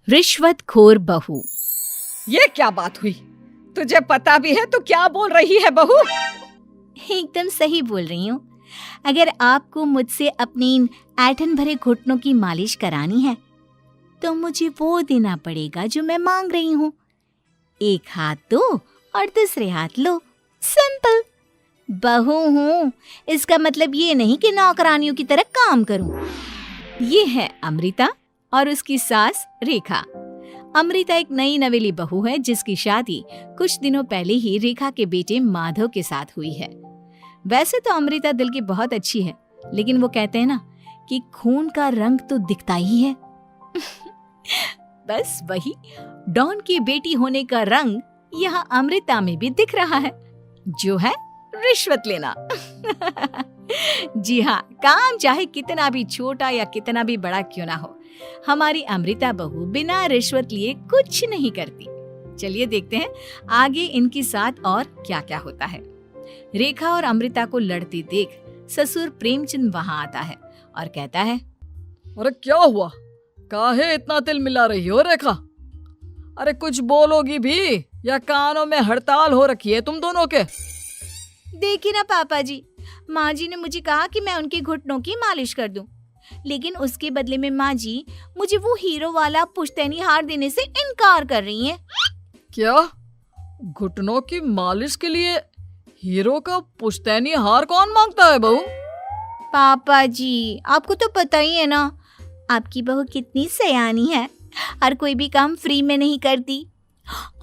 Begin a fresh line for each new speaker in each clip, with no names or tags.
रिश्वतखोर बहू।
ये क्या बात हुई? तुझे पता भी है तो क्या बोल रही है बहू?
एकदम सही बोल रही हूँ। अगर आपको मुझसे अपनी इन ऐंठन भरे घुटनों की मालिश करानी है तो मुझे वो देना पड़ेगा जो मैं मांग रही हूँ। एक हाथ दो और दूसरे हाथ लो, सिंपल। बहू हूँ, इसका मतलब ये नहीं कि नौकरानियों की तरह काम करूँ। ये है अमृता और उसकी सास रेखा। अमृता एक नई नवेली बहू है जिसकी शादी कुछ दिनों पहले ही रेखा के बेटे माधव के साथ हुई है। वैसे तो अमृता दिल की बहुत अच्छी है, लेकिन वो कहते हैं ना कि खून का रंग तो दिखता ही है। बस वही डॉन की बेटी होने का रंग यहाँ अमृता में भी दिख रहा है, जो है रिश्वत लेना। जी हाँ, काम चाहे कितना भी छोटा या कितना भी बड़ा क्यों ना हो, हमारी अमृता बहू बिना रिश्वत लिए कुछ नहीं करती। चलिए देखते हैं आगे इनके साथ और क्या क्या होता है। रेखा और अमृता को लड़ते देख ससुर प्रेमचंद वहां आता है और कहता है,
अरे क्या हुआ? काहे इतना तिल मिला रही हो रेखा? अरे कुछ बोलोगी भी या कानों में हड़ताल हो रखी है तुम दोनों के?
देखिए ना पापा जी, माँ जी ने मुझे कहा कि मैं उनके घुटनों की मालिश कर दूं, लेकिन उसके बदले में माँ जी मुझे वो हीरो वाला पुश्तैनी हार देने से इनकार कर रही हैं।
क्या? घुटनों की मालिश के लिए हीरो का पुश्तैनी हार कौन मांगता है बहू?
पापा जी, आपको तो पता ही है ना, आपकी बहू कितनी सयानी है, हर कोई भी काम फ्री में नहीं करती।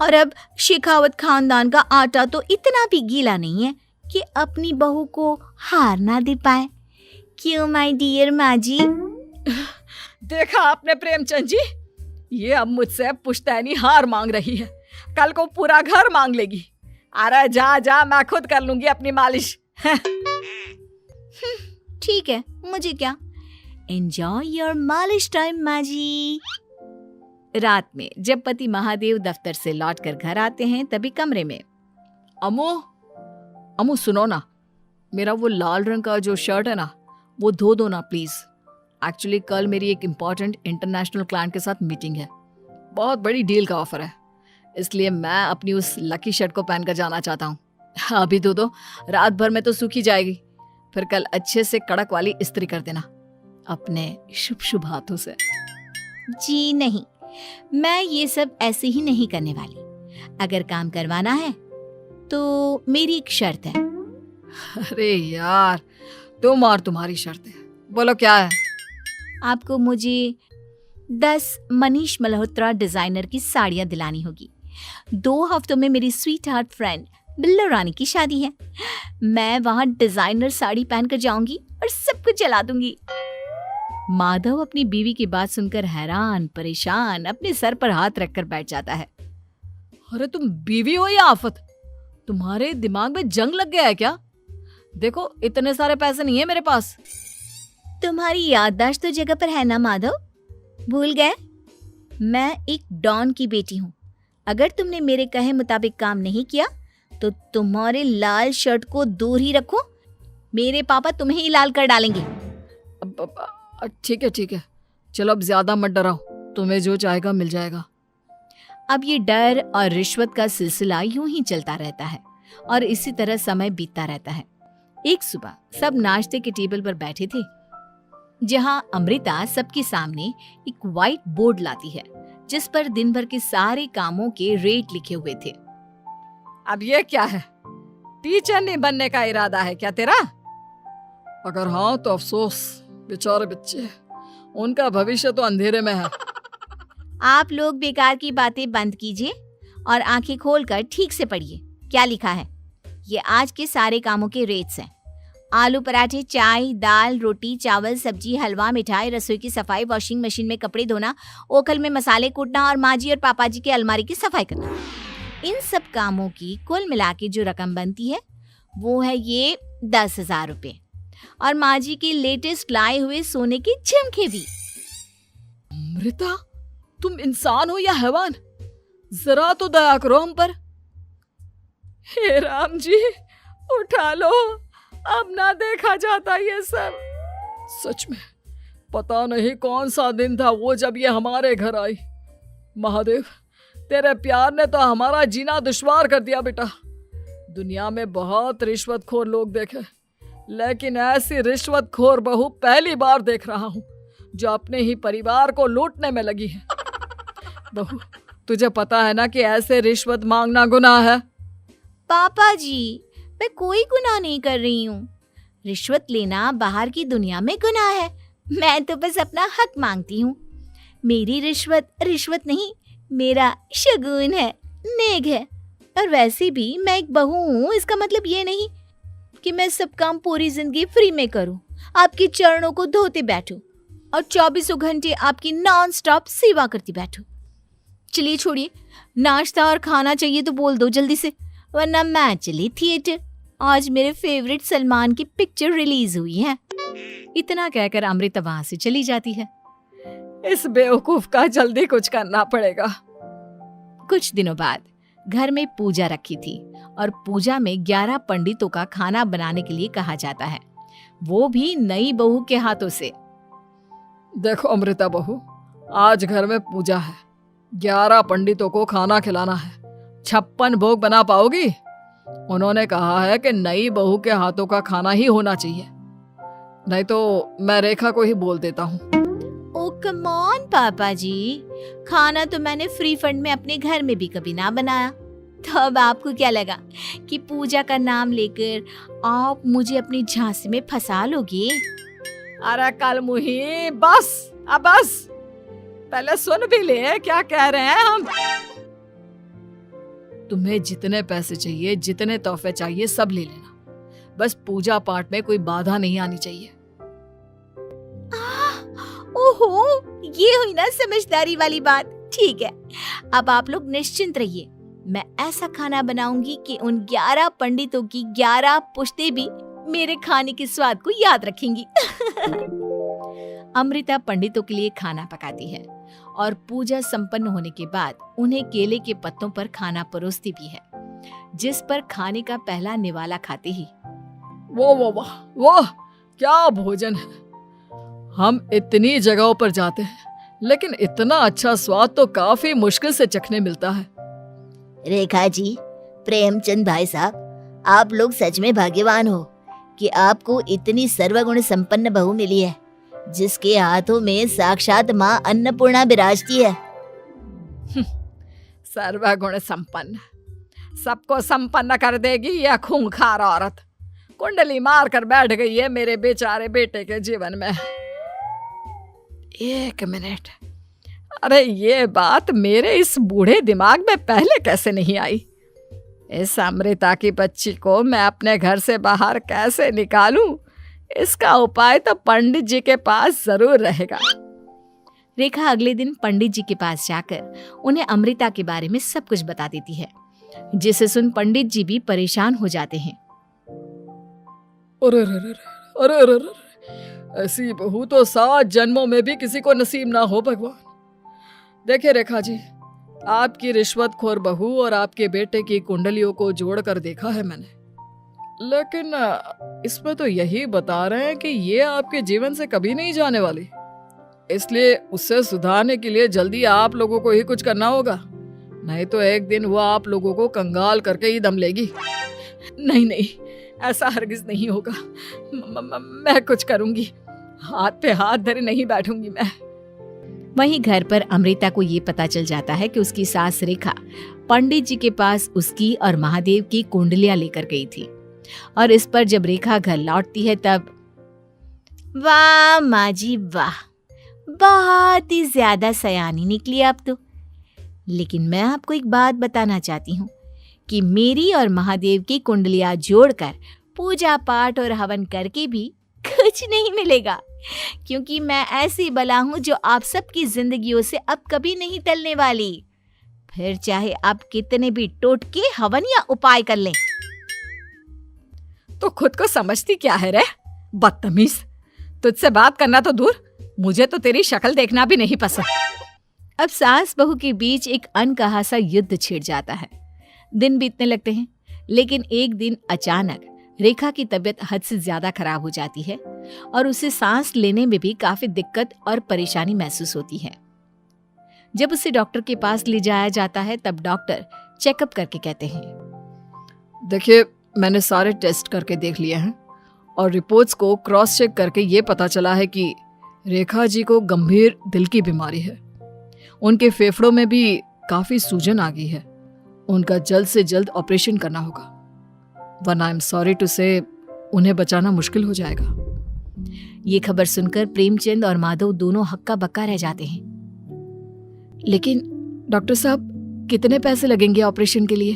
और अब शेखावत खानदान का आटा तो इतना भी गीला नहीं है कि अपनी बहू को हार ना दे पाए। क्यों माय डियर माँ जी?
देखा आपने प्रेमचंद जी, ये अब मुझसे पुश्तैनी हार मांग रही है, कल को पूरा घर मांग लेगी। अरे जा जा, मैं खुद कर लूंगी अपनी मालिश।
ठीक है, मुझे क्या। एंजॉय योर मालिश टाइम माँ जी। रात में जब पति महादेव दफ्तर से लौटकर घर आते हैं तभी कमरे में,
अमू सुनो ना, मेरा वो लाल रंग का जो शर्ट है ना वो धो दो ना प्लीज। एक्चुअली कल मेरी एक इम्पॉर्टेंट इंटरनेशनल क्लाइंट के साथ मीटिंग है, बहुत बड़ी डील का ऑफर है, इसलिए मैं अपनी उस लकी शर्ट को पहनकर जाना चाहता हूँ। अभी धो दो, रात भर में तो सूखी जाएगी, फिर कल अच्छे से कड़क वाली इस्त्री कर देना अपने शुभ शुभ हाथों से।
जी नहीं, मैं ये सब ऐसे ही नहीं करने वाली। अगर काम करवाना है तो मेरी एक शर्त है।
अरे यार, तुम और तुम्हारी शर्तें, बोलो क्या है?
आपको मुझे 10 मनीष मल्होत्रा डिजाइनर की साड़ियां दिलानी होगी। 2 हफ्तों में मेरी स्वीट हार्ट फ्रेंड बिल्लो रानी की शादी है। मैं वहां डिजाइनर साड़ी पहनकर जाऊंगी और सब कुछ जला दूंगी। माधव अपनी बीवी की बात सुनकर हैरान परेशान अपने सर पर हाथ रखकर बैठ जाता है।
अरे तुम बीवी हो या आफत? तुम्हारे दिमाग में जंग लग गया है क्या? देखो इतने सारे पैसे नहीं है मेरे पास।
तुम्हारी याददाश्त तो जगह पर है ना माधव, भूल गए? मैं एक डॉन की बेटी हूँ। अगर तुमने मेरे कहे मुताबिक काम नहीं किया तो तुम्हारे लाल शर्ट को दूर ही रखो, मेरे पापा तुम्हें ही लाल कर डालेंगे।
ठीक है, चलो अब ज्यादा मत डराओ, तुम्हें जो चाहेगा मिल जाएगा।
अब ये डर और रिश्वत का सिलसिला यूं ही चलता रहता है और इसी तरह समय बीतता रहता है। एक सुबह सब नाश्ते के टेबल पर बैठे थे, जहां अमृता सबके सामने एक व्हाइट बोर्ड लाती है जिस पर दिन भर के सारे कामों के रेट लिखे हुए थे।
अब ये क्या है? टीचर नहीं बनने का इरादा है क्या तेरा? अगर हाँ तो अफसोस, बेचारे बच्चे, उनका भविष्य तो अंधेरे में है।
आप लोग बेकार की बातें बंद कीजिए और आंखें खोलकर ठीक से पढ़िए क्या लिखा है। ये आज के सारे कामों के रेट्स हैं। आलू पराठे, चाय, दाल, रोटी, चावल, सब्जी, हलवा, मिठाई, रसोई की सफाई, वॉशिंग मशीन में कपड़े धोना, ओखल में मसाले कूटना और माँ जी और पापा जी के अलमारी की सफाई करना। इन सब कामों की कुल मिला के जो रकम बनती है वो है ये 10,000 रुपए और माँ जी के लेटेस्ट लाए हुए सोने के झुमके भी।
अमृता, तुम इंसान हो या हैवान? जरा तो दया करो हम पर। हे राम जी, उठा लो, अब ना देखा जाता ये सब। सच में पता नहीं कौन सा दिन था वो जब ये हमारे घर आई। महादेव, तेरे प्यार ने तो हमारा जीना दुश्वार कर दिया बेटा। दुनिया में बहुत रिश्वतखोर लोग देखे, लेकिन ऐसी रिश्वतखोर बहू पहली बार देख रहा हूँ जो अपने ही परिवार को लूटने में लगी है। बहू, तुझे पता है ना कि ऐसे रिश्वत मांगना गुनाह है।
पापा जी, मैं कोई गुनाह नहीं कर रही हूँ। रिश्वत लेना बाहर की दुनिया में गुनाह है। मैं तो बस अपना हक मांगती हूँ। मेरी रिश्वत रिश्वत नहीं, मेरा शगुन है, नेग है। और वैसे भी मैं एक बहू हूँ, इसका मतलब ये नहीं कि मैं सब काम पूरी जिंदगी फ्री में करूँ, आपके चरणों को धोते बैठूं और 24 घंटे आपकी नॉन स्टॉप सेवा करती बैठूं। चलिए छोड़िए, नाश्ता और खाना चाहिए तो बोल दो जल्दी से, वरना मैं चली थिएटर। आज मेरे फेवरेट सलमान की पिक्चर रिलीज हुई है। इतना कहकर अमृता वहां से चली जाती है।
इस बेवकूफ का जल्दी कुछ करना पड़ेगा।
कुछ दिनों बाद घर में पूजा रखी थी और पूजा में 11 पंडितों का खाना बनाने के लिए कहा जाता है, वो भी नई बहू के हाथों से।
देखो अमृता बहू, आज घर में पूजा है, 11 पंडितों को खाना खिलाना है। 56 भोग बना पाओगी? उन्होंने कहा है कि नई बहू के हाथों का खाना ही होना चाहिए, नहीं तो मैं रेखा को ही बोल देता हूँ।
ओ कम ऑन पापा जी, खाना तो मैंने फ्री फंड में अपने घर में भी कभी ना बनाया, तो अब आपको क्या लगा कि पूजा का नाम लेकर आप मुझे अपनी झांसी में फंसा लोगे?
अरे कल मुही, बस अब बस, पहले सुन भी ले क्या कह रहे हैं हम। तुम्हें जितने पैसे चाहिए, जितने तोहफे चाहिए, सब ले लेना, बस पूजा पाठ में कोई बाधा नहीं आनी चाहिए।
ओहो, ये हुई ना समझदारी वाली बात। ठीक है, अब आप लोग निश्चिंत रहिए, मैं ऐसा खाना बनाऊंगी कि उन 11 पंडितों की 11 पुश्तें भी मेरे खाने के स्वाद को याद रखेंगी। अमृता पंडितों के लिए खाना पकाती है और पूजा संपन्न होने के बाद उन्हें केले के पत्तों पर खाना परोसती भी है, जिस पर खाने का पहला निवाला खाते ही वो क्या भोजन है। हम इतनी जगहों पर जाते हैं, लेकिन इतना अच्छा स्वाद तो काफी मुश्किल से चखने मिलता है।
रेखा जी, प्रेमचंद भाई साहब, आप लोग सच में भाग्यवान हो कि आपको इतनी सर्वगुण संपन्न बहू मिली है, जिसके हाथों में साक्षात माँ अन्नपूर्णा विराजती है।
सर्वगुण संपन्न, सबको संपन्न कर देगी यह खूंखार औरत। कुंडली मार कर बैठ गई है मेरे बेचारे बेटे के जीवन में। एक मिनट, अरे ये बात मेरे इस बूढ़े दिमाग में पहले कैसे नहीं आई? इस अमृता की बच्ची को मैं अपने घर से बाहर कैसे निकालूं? इसका उपाय तो पंडित जी के पास जरूर रहेगा।
रेखा अगले दिन पंडित जी के पास जाकर उन्हें अमृता के बारे में सब कुछ बता देती है, जिसे सुन पंडित जी भी परेशान हो जाते हैं।
अरे, ऐसी बहू तो 7 जन्मों में भी किसी को नसीब ना हो भगवान। देखिए रेखा जी, आपकी रिश्वतखोर बहू और आपके बेटे की कुंडलियों को जोड़कर देखा है मैंने, लेकिन इसमें तो यही बता रहे हैं कि ये आपके जीवन से कभी नहीं जाने वाली। इसलिए उससे सुधारने के लिए जल्दी आप लोगों को ही कुछ करना होगा, नहीं तो एक दिन वो आप लोगों को कंगाल करके ही दम लेगी। नहीं, ऐसा हरगिज नहीं होगा। मैं कुछ करूंगी, हाथ पे हाथ धरे नहीं बैठूंगी मैं।
वहीं घर पर अमृता को ये पता चल जाता है कि उसकी सास रेखा पंडित जी के पास उसकी और महादेव की कुंडलियां लेकर गई थी, और इस पर जब रेखा घर लौटती है तब वाह माँ जी वाह, बहुत ही ज्यादा सयानी निकली आप तो। लेकिन मैं आपको एक बात बताना चाहती हूँ कि मेरी और महादेव की कुंडलियां जोड़कर पूजा पाठ और हवन करके भी कुछ नहीं मिलेगा, क्योंकि मैं ऐसी बला हूं जो आप सबकी जिंदगियों से अब कभी नहीं टलने वाली, फिर चाहे आप कितने भी टोटके हवन या उपाय कर लें।
तो खुद को समझती क्या है रे बदतमीज, तुझसे बात करना तो दूर, मुझे तो तेरी शक्ल देखना भी नहीं पसंद।
अब सास बहू के बीच एक अनकहा सा युद्ध छिड़ जाता है। दिन बीतने लगते हैं, लेकिन एक दिन अचानक रेखा की तबीयत हद से ज्यादा खराब हो जाती है और उसे सांस लेने में भी काफी दिक्कत और परेशानी महसूस होती है। जब उसे डॉक्टर के पास ले जाया जाता है तब डॉक्टर चेकअप करके कहते हैं,
देखिए, मैंने सारे टेस्ट करके देख लिए हैं और रिपोर्ट्स को क्रॉस चेक करके ये पता चला है कि रेखा जी को गंभीर दिल की बीमारी है। उनके फेफड़ों में भी काफी सूजन आ गई है। उनका जल्द से जल्द ऑपरेशन करना होगा, वरना आई एम सॉरी टू से उन्हें बचाना मुश्किल हो जाएगा।
ये खबर सुनकर प्रेमचंद और माधव दोनों हक्का बक्का रह जाते हैं।
लेकिन डॉक्टर साहब, कितने पैसे लगेंगे ऑपरेशन के लिए?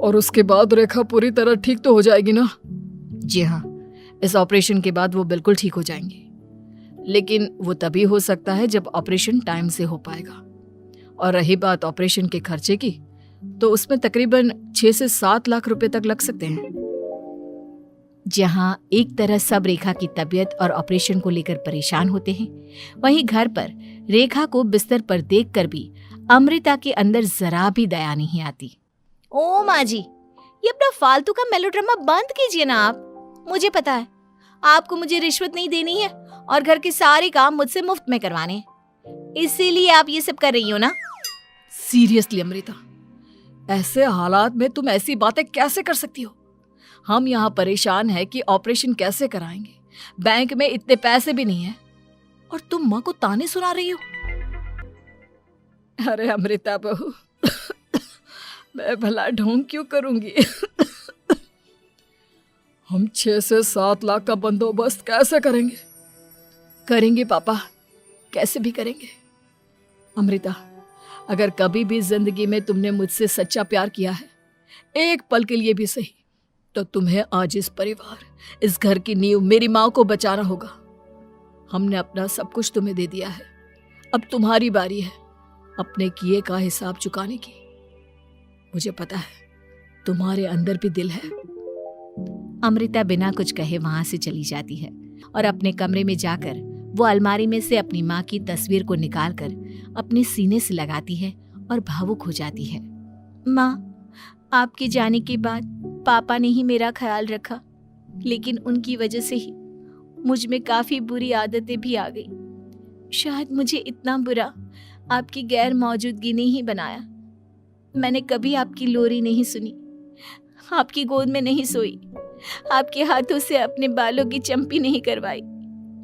और उसके बाद रेखा पूरी तरह ठीक तो हो जाएगी ना?
जी हाँ, इस ऑपरेशन के बाद वो बिल्कुल ठीक हो जाएंगे,
लेकिन वो तभी हो सकता है जब ऑपरेशन टाइम से हो पाएगा। और रही बात ऑपरेशन के खर्चे की, तो उसमें तकरीबन 6 से 7 लाख रुपए तक लग सकते हैं।
जहां एक तरह सब रेखा की तबीयत और ऑपरेशन को लेकर परेशान होते हैं, वहीं घर पर रेखा को बिस्तर पर देखकर भी अमृता के अंदर जरा भी दया नहीं आती। ओ माँ जी, ये अपना फालतू का मेलोड्रामा बंद कीजिए ना आप। मुझे पता है आपको मुझे रिश्वत नहीं देनी है और घर के सारे काम मुझसे मुफ्त में करवाने हैं, इसीलिए आप ये सब कर रही हो ना।
सीरियसली अमृता, ऐसे हालात में तुम ऐसी बातें कैसे कर सकती हो? हम यहाँ परेशान हैं कि ऑपरेशन कैसे कराएंगे, बैंक में इतने पैसे भी नहीं है, और तुम माँ को ताने सुना रही हो। अरे अमृता बहू, मैं भला ढोंग क्यों करूंगी? हम 6 से 7 लाख का बंदोबस्त कैसे करेंगे? करेंगे पापा, कैसे भी करेंगे। अमृता, अगर कभी भी जिंदगी में तुमने मुझसे सच्चा प्यार किया है, एक पल के लिए भी सही, तो तुम्हें आज इस परिवार, इस घर की नींव, मेरी माँ को बचाना होगा। हमने अपना सब कुछ तुम्हें दे दिया है, अब तुम्हारी बारी है अपने किए का हिसाब चुकाने की। मुझे पता है तुम्हारे अंदर भी दिल है।
अमृता बिना कुछ कहे वहां से चली जाती है और अपने कमरे में जाकर वो अलमारी में से अपनी माँ की तस्वीर को निकालकर अपने सीने से लगाती है और भावुक हो जाती है। माँ, आपके जाने के बाद पापा ने ही मेरा ख्याल रखा, लेकिन उनकी वजह से ही मुझ में काफी बुरी आदतें भी आ गई। शायद मुझे इतना बुरा आपकी गैर मौजूदगी ने ही बनाया। मैंने कभी आपकी लोरी नहीं सुनी, आपकी गोद में नहीं सोई, आपके हाथों से अपने बालों की चंपी नहीं करवाई,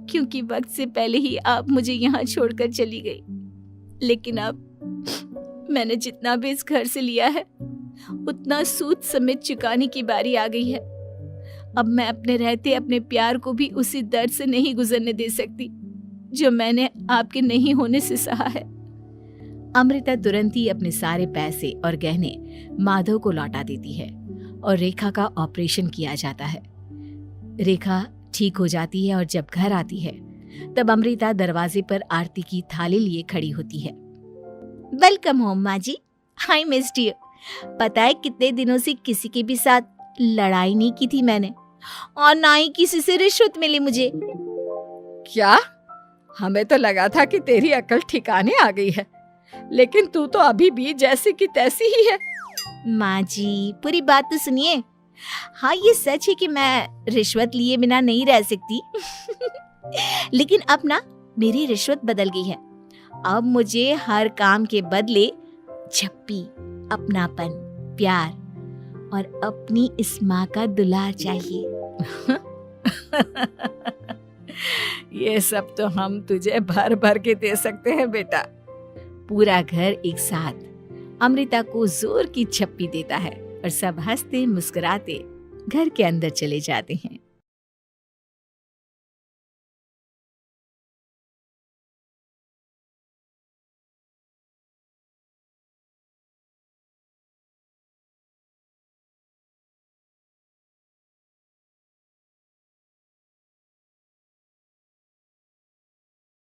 क्योंकि वक्त से पहले ही आप मुझे यहाँ छोड़कर चली गई। लेकिन अब मैंने जितना भी इस घर से लिया है, उतना सूद समेत चुकाने की बारी आ गई है। अब मैं अपने रहते अपने प्यार को भी उसी दर्द से नहीं गुजरने दे सकती जो मैंने आपके नहीं होने से सहा है। अमृता तुरंत ही अपने सारे पैसे और गहने माधव को लौटा देती है और रेखा का ऑपरेशन किया जाता है। रेखा ठीक हो जाती है और जब घर आती है तब अमृता दरवाजे पर आरती की थाली लिए खड़ी होती है। वेलकम होम माँ जी, आई मिस्ड यू। पता है कितने दिनों से किसी के भी साथ लड़ाई नहीं की थी मैंने, और ना ही किसी से रिश्वत मिली मुझे।
क्या? हमें तो लगा था कि तेरी अकल ठिकाने आ गई है, लेकिन तू तो अभी भी जैसी की तैसी ही है।
माँ जी, पूरी बात तो सुनिए। हाँ, ये सच है कि मैं रिश्वत लिए बिना नहीं रह सकती लेकिन अब ना मेरी रिश्वत बदल गई है। अब मुझे हर काम के बदले झप्पी, अपनापन, प्यार और अपनी इस माँ का दुलार चाहिए
ये सब तो हम तुझे भर भर के दे सकते हैं बेटा।
पूरा घर एक साथ अमृता को जोर की झप्पी देता है और सब हंसते मुस्कुराते घर के अंदर चले जाते हैं।